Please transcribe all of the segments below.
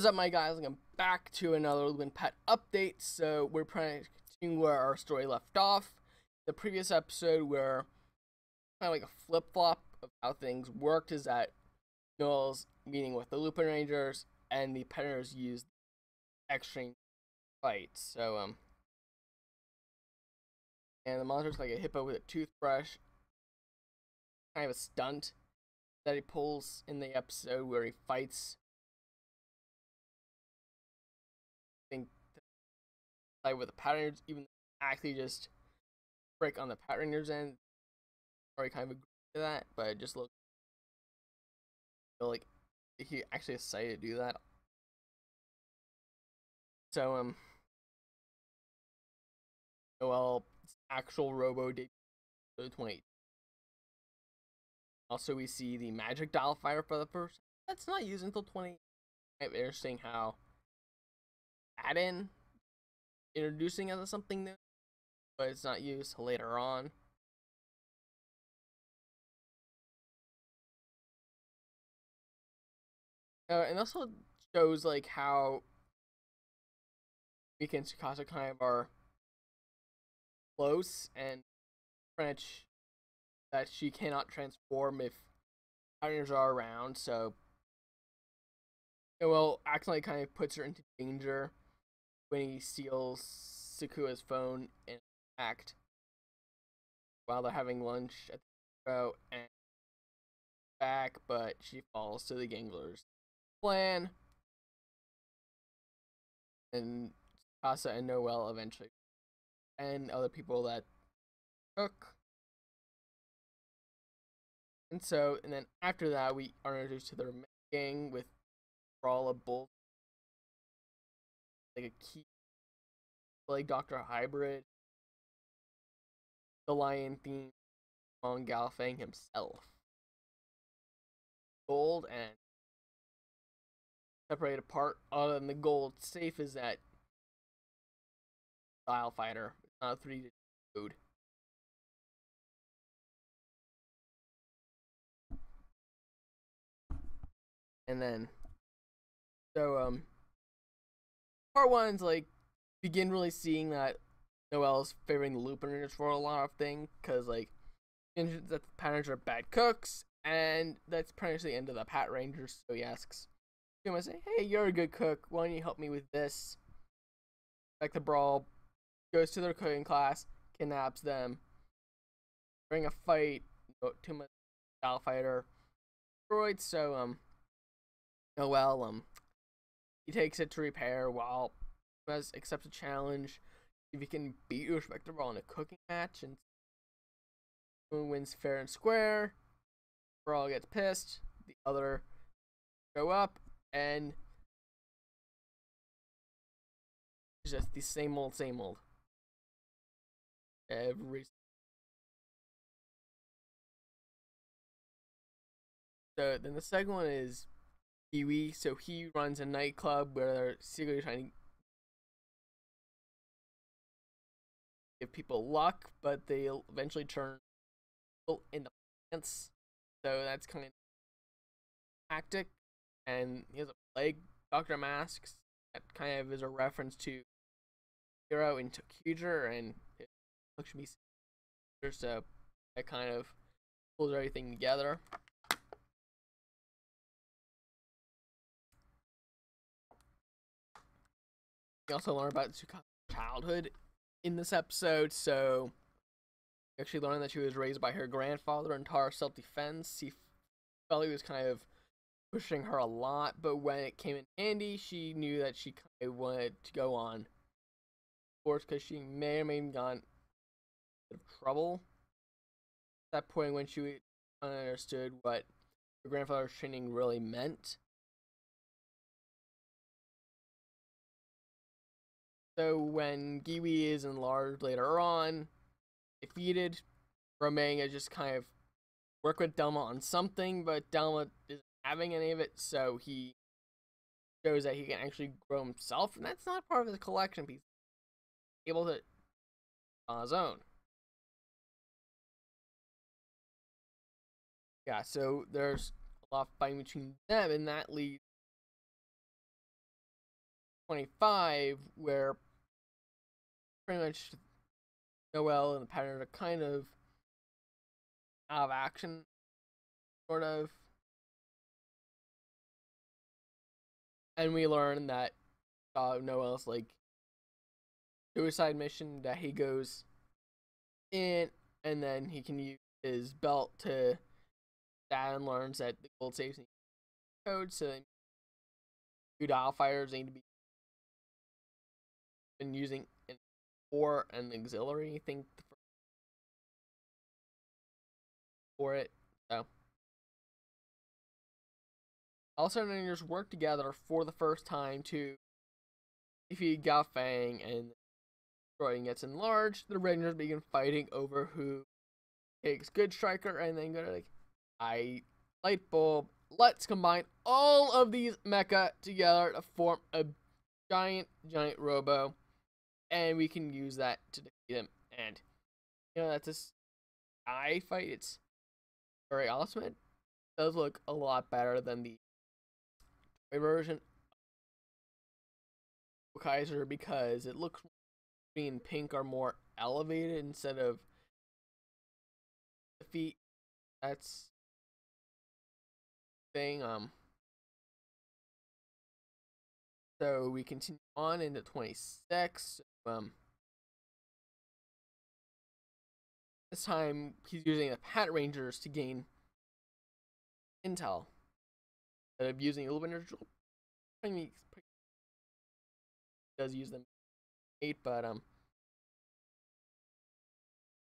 up, my guys? Welcome back to another Lupinranger update. So we're trying to continue where our story left off. The previous episode, where kind of like a flip-flop of how things worked, is that Noel's meeting with the Lupinrangers and the Patrangers used exchange fights. So and the monster's like a hippo with a toothbrush, kind of a stunt that he pulls in the episode where he fights. Think like with the Patrangers, even actually just break on the Patrangers end, or kind of agree to that, but it just looks like he actually decided to do that. So Noel's actual Robo debut 20. Also, we see the magic dial fire for the first. That's not used until 20. Kind of interesting how add in introducing as something new, but it's not used later on. And also shows like how Mika and Tsukasa kind of are close, and French that she cannot transform if Patrangers are around. So Noel accidentally kind of puts her into danger when he steals Sakua's phone in act while they're having lunch at the show and back, but she falls to the Gangler's plan, and Casa and Noel eventually, and other people that took. And then after that, we are introduced to their gang with Brawl of Bull, like a key, like Dr. Hybrid, the lion theme on Galfang himself. Gold and separated apart. Other than the gold safe is that style fighter. It's not a 3D code. And then, so part one's like begin really seeing that Noel's favoring the Lupinrangers for a lot of things, because like that the Patrangers are bad cooks, and that's pretty much the end of the Patrangers. So he asks him, I say, "Hey, you're a good cook. Why don't you help me with this?" Like the brawl, goes to their cooking class, kidnaps them, bring a fight, too much style fighter, destroyed. So Noel he takes it to repair while accepts a challenge if he can beat Respectable in a cooking match, and who wins fair and square. Brawl gets pissed, the other go up, and it's just the same old every. So then the second one is Kiwi. So he runs a nightclub where they're secretly trying to give people luck, but they'll eventually turn into plants. So that's kind of tactic. And he has a plague Dr. Masks that kind of is a reference to Hero in Toku-LuPat, and it looks to be so that kind of pulls everything together. We also learn about Tsukasa's childhood in this episode. So we actually learned that she was raised by her grandfather and taught her self-defense. He felt he was kind of pushing her a lot, but when it came in handy, she knew that she kind of wanted to go on sports, because she may or may have gotten in trouble at that point when she understood what her grandfather's training really meant. So when Giwi is enlarged later on, defeated, Romanga just kind of work with Delma on something, but Delma isn't having any of it, so he shows that he can actually grow himself, and that's not part of the collection piece. Able to on his own. Yeah, so there's a lot of fighting between them, and that leads 25, where pretty much Noel and the Patranger are kind of out of action, sort of. And we learn that Noel's like suicide mission that he goes in, and then he can use his belt to that, and learns that the gold safes need code, so then two dial fighters need to be been using for an auxiliary thing for it. So also Rangers work together for the first time to defeat Gaofang, and destroying gets enlarged. The Rangers begin fighting over who takes Good Striker, and then go to like, light bulb. Let's combine all of these mecha together to form a giant robo, and we can use that to defeat him. And that's a eye fight. It's very awesome. It does look a lot better than the toy version of Kaiser, because it looks green and pink are more elevated instead of the feet. That's thing. So we continue on into 26. This time he's using the Patrangers to gain intel instead of using Lupinranger. I mean, he does use them 8, but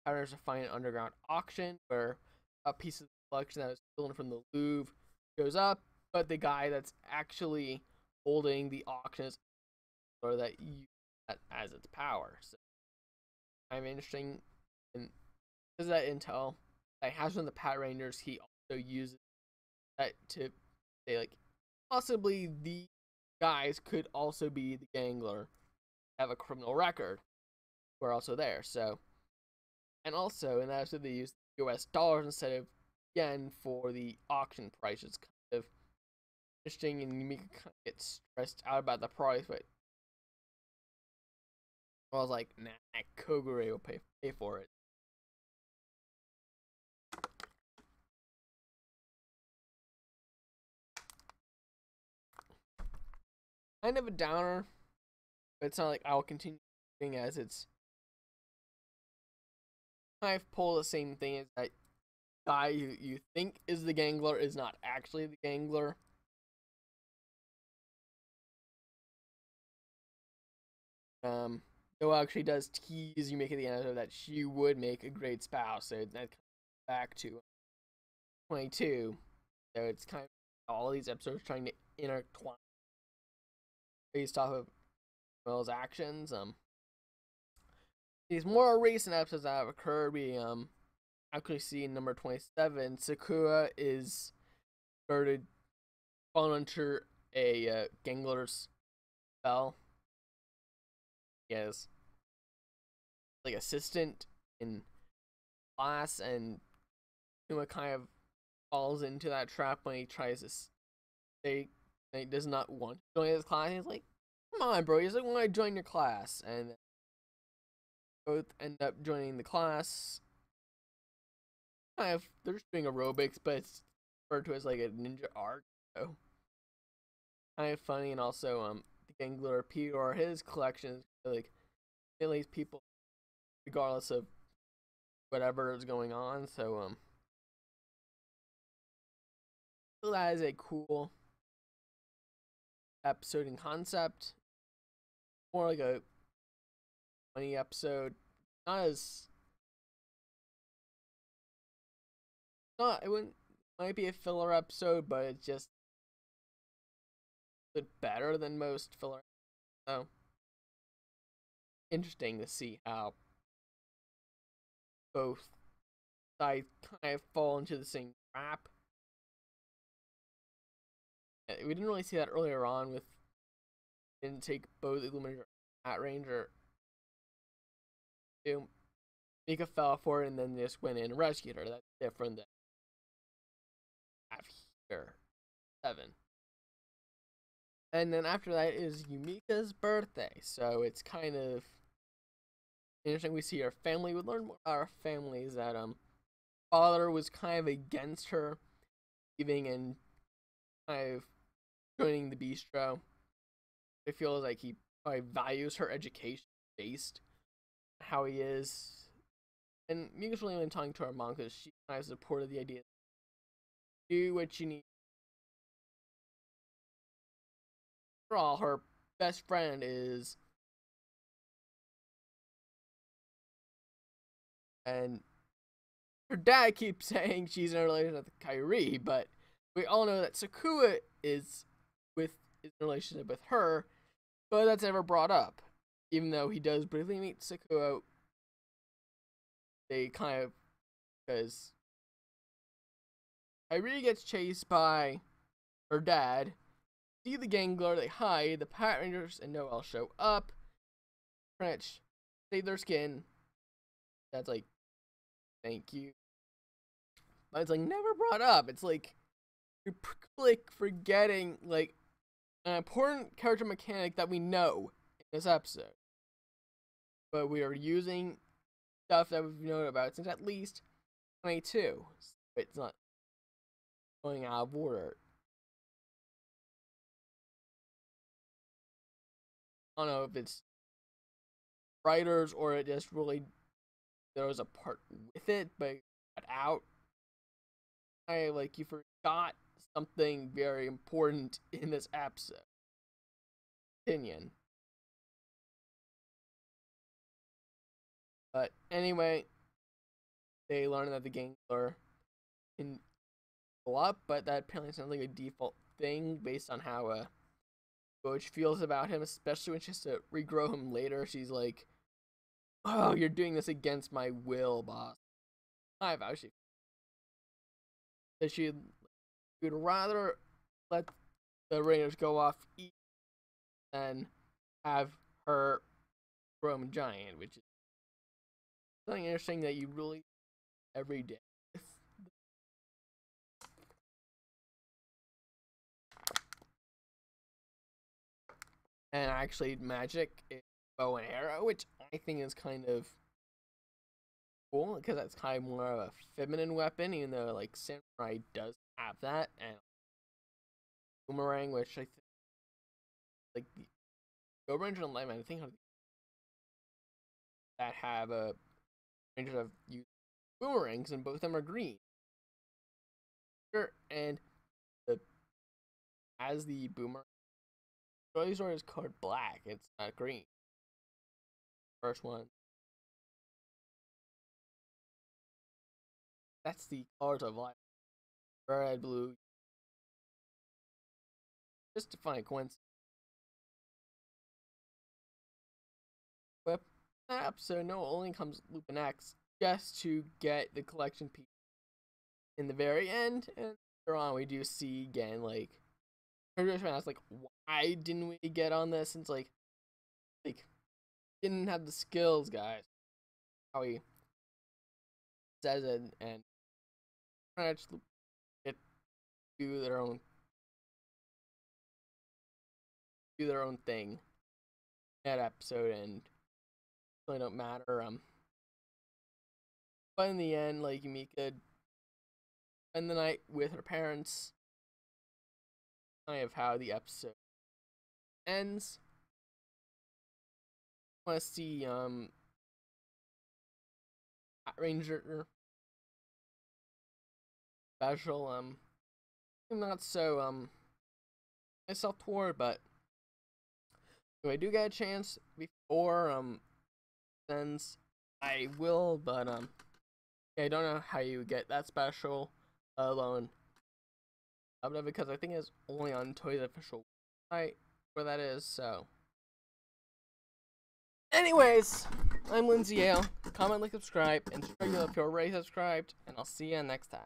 Patrangers to find an underground auction where a piece of the collection that was stolen from the Louvre goes up, but the guy that's actually holding the auction is, or that use that as its power. So kind of interesting, and because that intel that has from the Patrangers, he also uses that to say like possibly the guys could also be the Gangler, have a criminal record, who are also there. So, and also in that episode they use US dollars instead of yen for the auction price. It's kind of interesting, and you make it kind of get stressed out about the price, but I was like, nah, Kogure will pay for it. Kind of a downer, but it's not like I'll continue doing, as it's I've pulled the same thing as that guy who you think is the Gangler is not actually the Gangler. Though actually does tease you make at the end of that she would make a great spouse, so that comes back to 22. So it's kind of all these episodes trying to intertwine based off of Will's actions. These more recent episodes that have occurred, we actually see in number 27, Sakura is started falling under a Gangler's spell. Yes, like assistant in class, and Kuma kind of falls into that trap when he tries to say he does not want to join his class. He's like, "Come on, bro!" He's like, "Want to join your class?" And both end up joining the class. Kind of, they're just doing aerobics, but it's referred to as like a ninja art. So kind of funny, and also the Gangler P.R. his collection is like stimulates people regardless of whatever is going on. So so that is a cool episode and concept. More like a funny episode. Not as not it wouldn't might be a filler episode, but it's just a bit better than most filler. So interesting to see how both sides kind of fall into the same trap. We didn't really see that earlier on with didn't take both Lupinranger and Patranger to Mika fell for it and then just went in and rescued her. That's different than have here 7. And then after that is Yumika's birthday, so it's kind of interesting. We see her family. We learn more about our families that father was kind of against her leaving and kind of joining the bistro. It feels like he probably values her education based on how he is. And Mika's really only talking to her mom because she kind of supported the idea. Do what you need. After all, her best friend is, and her dad keeps saying she's in a relationship with Kyrie, but we all know that Sakura is in a relationship with her, but that's never brought up. Even though he does briefly meet Sakura, they kind of, because Kyrie gets chased by her dad, see the Gangler, they hide, the Patrangers and Noelle show up, French save their skin. That's like, thank you. But it's like never brought up. It's like you're forgetting like an important character mechanic that we know in this episode. But we are using stuff that we've known about since at least 22. So it's not going out of order. I don't know if it's writers or it just really there was a part with it, but cut out. Like you forgot something very important in this episode. Opinion. But anyway, they learn that the Gangler can go up, but that apparently sounds like a default thing based on how Coach feels about him, especially when she has to regrow him later. She's like, "Oh, you're doing this against my will, boss." I've actually that she would rather let the Rangers go off each than have her grow him giant, which is something interesting that you really every day. And actually, magic is bow and arrow, which I think is kind of cool because that's kind of more of a feminine weapon, even though like samurai does have that, and boomerang, which I think like the Go Ranger and Lightman, I think that have a Rangers have used boomerangs, and both of them are green. Sure, and the as the boomerang, Charizard is colored black. It's not green. First one. That's the colors of life. Red, blue. Just to find coincidence. But that episode, no only comes Lupin X just to get the collection piece in the very end, and later on we do see again like Patricia asks like, why didn't we get on this? And it's like didn't have the skills, guys. How he says it, and French get do their own thing. That episode and really don't matter. But in the end, like Yumika spend the night with her parents. Kind of how the episode ends. I want to see Patranger special. I'm not so myself toward, but if I do get a chance before ends, I will. But yeah, I don't know how you get that special alone. Because I think it's only on Toy's official site where that is. So, anyways, I'm Lindsay Yale. Comment, like, subscribe, and subscribe if you're already subscribed, and I'll see you next time.